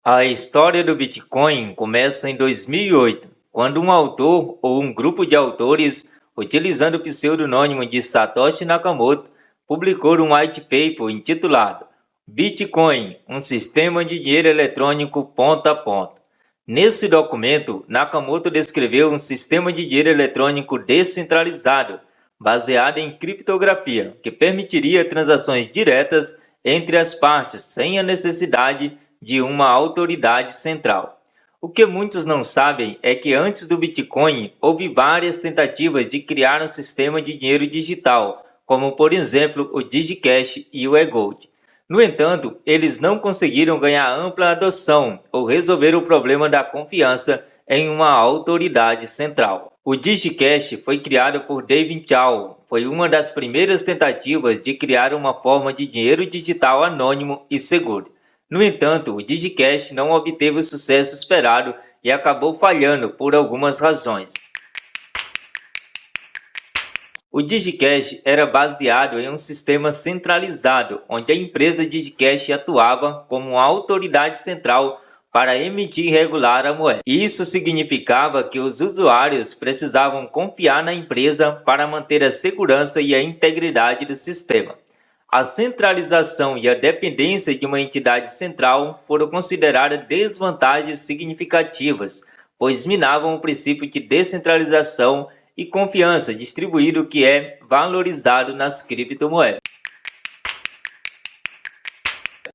A história do Bitcoin começa em 2008, quando um autor ou um grupo de autores, utilizando o pseudônimo de Satoshi Nakamoto, publicou um white paper intitulado Bitcoin, um sistema de dinheiro eletrônico ponta a ponta. Nesse documento, Nakamoto descreveu um sistema de dinheiro eletrônico descentralizado, baseado em criptografia, que permitiria transações diretas entre as partes sem a necessidade de uma autoridade central. O que muitos não sabem é que antes do Bitcoin houve várias tentativas de criar um sistema de dinheiro digital, como por exemplo o DigiCash e o eGold. No entanto, eles não conseguiram ganhar ampla adoção ou resolver o problema da confiança em uma autoridade central. O DigiCash foi criado por David Chow. Foi uma das primeiras tentativas de criar uma forma de dinheiro digital anônimo e seguro. No entanto, o DigiCash não obteve o sucesso esperado e acabou falhando por algumas razões. O DigiCash era baseado em um sistema centralizado, onde a empresa DigiCash atuava como uma autoridade central para emitir e regular a moeda. Isso significava que os usuários precisavam confiar na empresa para manter a segurança e a integridade do sistema. A centralização e a dependência de uma entidade central foram consideradas desvantagens significativas, pois minavam o princípio de descentralização e confiança distribuído que é valorizado nas criptomoedas.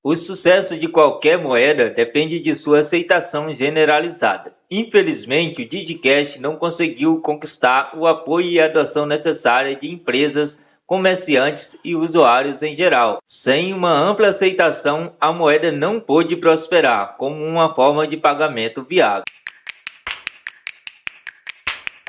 O sucesso de qualquer moeda depende de sua aceitação generalizada. Infelizmente, o DigiCash não conseguiu conquistar o apoio e a adoção necessária de empresas, comerciantes e usuários em geral. Sem uma ampla aceitação, a moeda não pôde prosperar como uma forma de pagamento viável.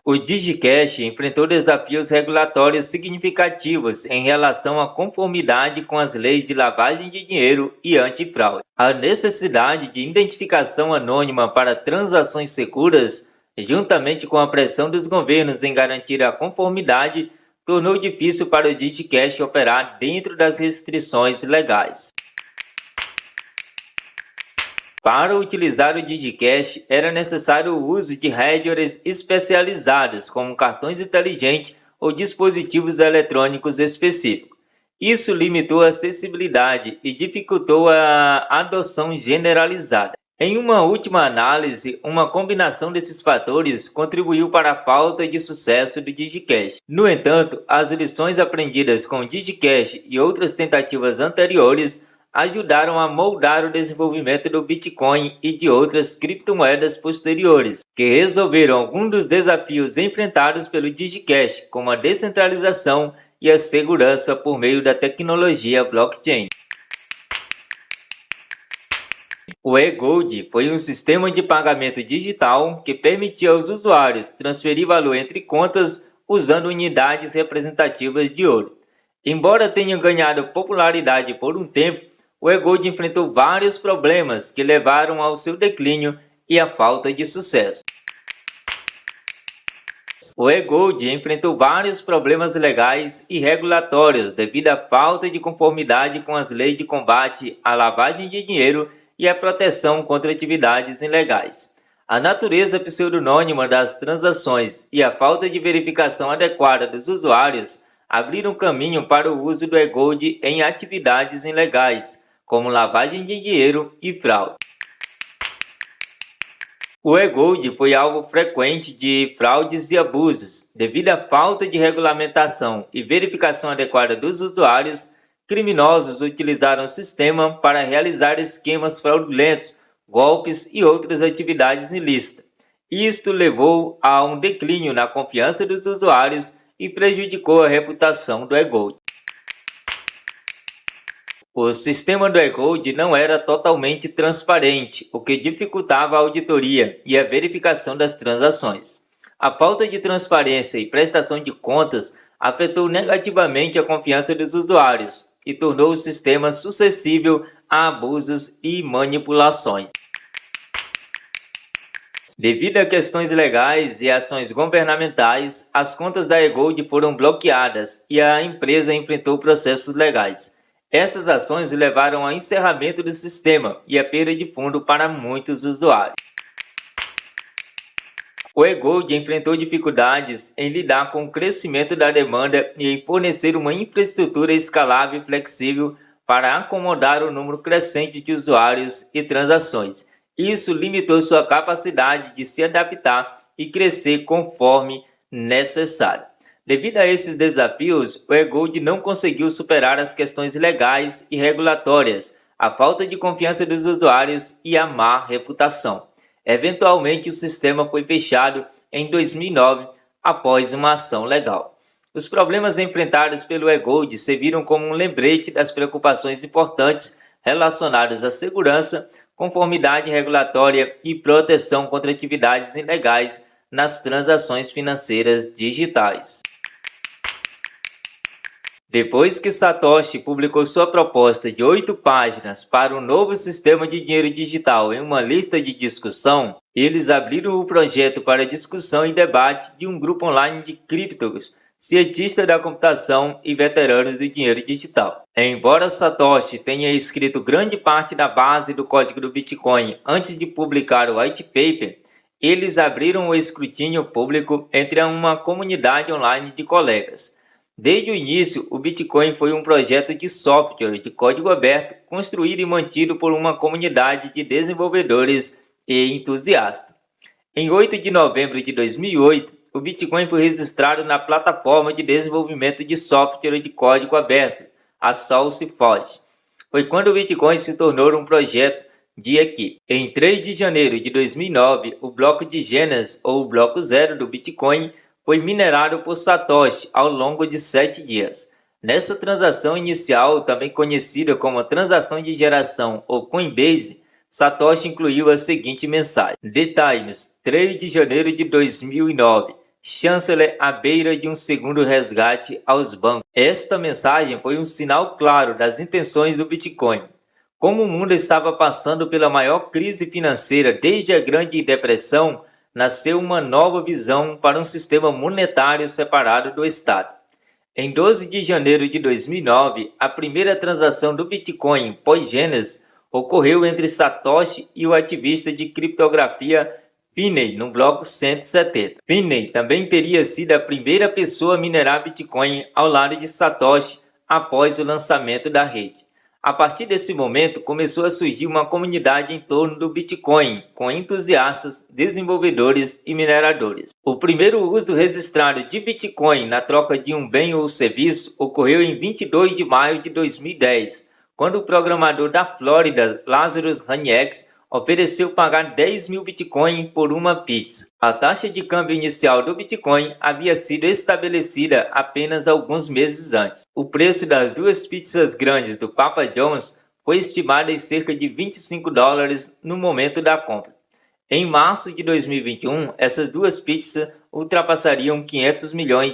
O DigiCash enfrentou desafios regulatórios significativos em relação à conformidade com as leis de lavagem de dinheiro e antifraude. A necessidade de identificação anônima para transações seguras, juntamente com a pressão dos governos em garantir a conformidade, tornou difícil para o DigiCash operar dentro das restrições legais. Para utilizar o DigiCash, era necessário o uso de hardwares especializados, como cartões inteligentes ou dispositivos eletrônicos específicos. Isso limitou a acessibilidade e dificultou a adoção generalizada. Em uma última análise, uma combinação desses fatores contribuiu para a falta de sucesso do DigiCash. No entanto, as lições aprendidas com o DigiCash e outras tentativas anteriores ajudaram a moldar o desenvolvimento do Bitcoin e de outras criptomoedas posteriores, que resolveram alguns dos desafios enfrentados pelo DigiCash, como a descentralização e a segurança por meio da tecnologia blockchain. O eGold foi um sistema de pagamento digital que permitia aos usuários transferir valor entre contas usando unidades representativas de ouro. Embora tenha ganhado popularidade por um tempo, o eGold enfrentou vários problemas que levaram ao seu declínio e à falta de sucesso. O eGold enfrentou vários problemas legais e regulatórios devido à falta de conformidade com as leis de combate à lavagem de dinheiro e à proteção contra atividades ilegais. A natureza pseudonônima das transações e a falta de verificação adequada dos usuários abriram caminho para o uso do eGold em atividades ilegais, como lavagem de dinheiro e fraude. O eGold foi alvo frequente de fraudes e abusos. Devido à falta de regulamentação e verificação adequada dos usuários, criminosos utilizaram o sistema para realizar esquemas fraudulentos, golpes e outras atividades ilícitas. Isto levou a um declínio na confiança dos usuários e prejudicou a reputação do eGold. O sistema do eGold não era totalmente transparente, o que dificultava a auditoria e a verificação das transações. A falta de transparência e prestação de contas afetou negativamente a confiança dos usuários e tornou o sistema suscetível a abusos e manipulações. Devido a questões legais e ações governamentais, as contas da eGold foram bloqueadas e a empresa enfrentou processos legais. Essas ações levaram ao encerramento do sistema e à perda de fundo para muitos usuários. O eGold enfrentou dificuldades em lidar com o crescimento da demanda e em fornecer uma infraestrutura escalável e flexível para acomodar o número crescente de usuários e transações. Isso limitou sua capacidade de se adaptar e crescer conforme necessário. Devido a esses desafios, o eGold não conseguiu superar as questões legais e regulatórias, a falta de confiança dos usuários e a má reputação. Eventualmente, o sistema foi fechado em 2009 após uma ação legal. Os problemas enfrentados pelo eGold serviram como um lembrete das preocupações importantes relacionadas à segurança, conformidade regulatória e proteção contra atividades ilegais nas transações financeiras digitais. Depois que Satoshi publicou sua proposta de 8 páginas para um novo sistema de dinheiro digital em uma lista de discussão, eles abriram o projeto para discussão e debate de um grupo online de criptos, cientistas da computação e veteranos do dinheiro digital. Embora Satoshi tenha escrito grande parte da base do código do Bitcoin antes de publicar o white paper, eles abriram o escrutínio público entre uma comunidade online de colegas. Desde o início, o Bitcoin foi um projeto de software de código aberto construído e mantido por uma comunidade de desenvolvedores e entusiastas. Em 8 de novembro de 2008, o Bitcoin foi registrado na plataforma de desenvolvimento de software de código aberto, a SourceForge. Foi quando o Bitcoin se tornou um projeto de equipe. Em 3 de janeiro de 2009, o bloco de Gênesis, ou o bloco zero do Bitcoin, foi minerado por Satoshi ao longo de 7 dias. Nesta transação inicial, também conhecida como transação de geração ou Coinbase, Satoshi incluiu a seguinte mensagem: The Times, 3 de janeiro de 2009. Chanceler à beira de um segundo resgate aos bancos. Esta mensagem foi um sinal claro das intenções do Bitcoin. Como o mundo estava passando pela maior crise financeira desde a Grande Depressão, nasceu uma nova visão para um sistema monetário separado do Estado. Em 12 de janeiro de 2009, a primeira transação do Bitcoin pós-Gênesis ocorreu entre Satoshi e o ativista de criptografia Finney no bloco 170. Finney também teria sido a primeira pessoa a minerar Bitcoin ao lado de Satoshi após o lançamento da rede. A partir desse momento, começou a surgir uma comunidade em torno do Bitcoin, com entusiastas, desenvolvedores e mineradores. O primeiro uso registrado de Bitcoin na troca de um bem ou serviço ocorreu em 22 de maio de 2010, quando o programador da Flórida, Lazarus Hanieks, ofereceu pagar 10 mil Bitcoin por uma pizza. A taxa de câmbio inicial do Bitcoin havia sido estabelecida apenas alguns meses antes. O preço das 2 pizzas grandes do Papa John's foi estimado em cerca de $25 no momento da compra. Em março de 2021, essas 2 pizzas ultrapassariam $500 milhões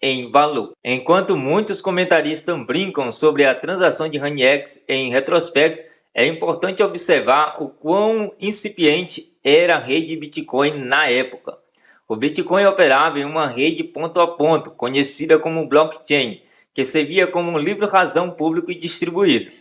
em valor. Enquanto muitos comentaristas brincam sobre a transação de Hanieks em retrospecto, é importante observar o quão incipiente era a rede Bitcoin na época. O Bitcoin operava em uma rede ponto a ponto, conhecida como blockchain, que servia como um livre-razão público e distribuído.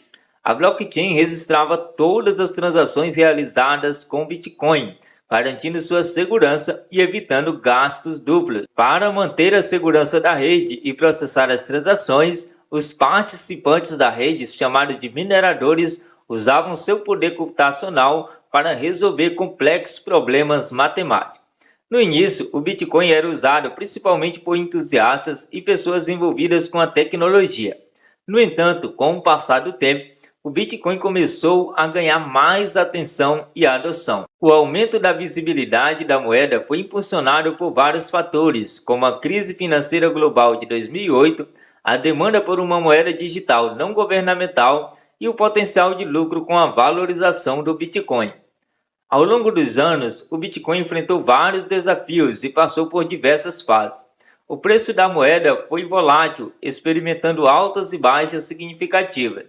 A blockchain registrava todas as transações realizadas com Bitcoin, garantindo sua segurança e evitando gastos duplos. Para manter a segurança da rede e processar as transações, os participantes da rede, chamados de mineradores, usavam seu poder computacional para resolver complexos problemas matemáticos. No início, o Bitcoin era usado principalmente por entusiastas e pessoas envolvidas com a tecnologia. No entanto, com o passar do tempo, o Bitcoin começou a ganhar mais atenção e adoção. O aumento da visibilidade da moeda foi impulsionado por vários fatores, como a crise financeira global de 2008, a demanda por uma moeda digital não governamental e o potencial de lucro com a valorização do Bitcoin. Ao longo dos anos, o Bitcoin enfrentou vários desafios e passou por diversas fases. O preço da moeda foi volátil, experimentando altas e baixas significativas.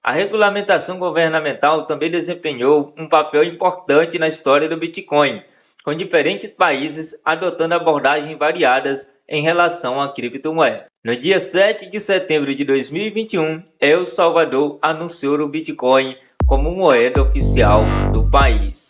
A regulamentação governamental também desempenhou um papel importante na história do Bitcoin, com diferentes países adotando abordagens variadas em relação à criptomoeda. No dia 7 de setembro de 2021, El Salvador anunciou o Bitcoin como moeda oficial do país.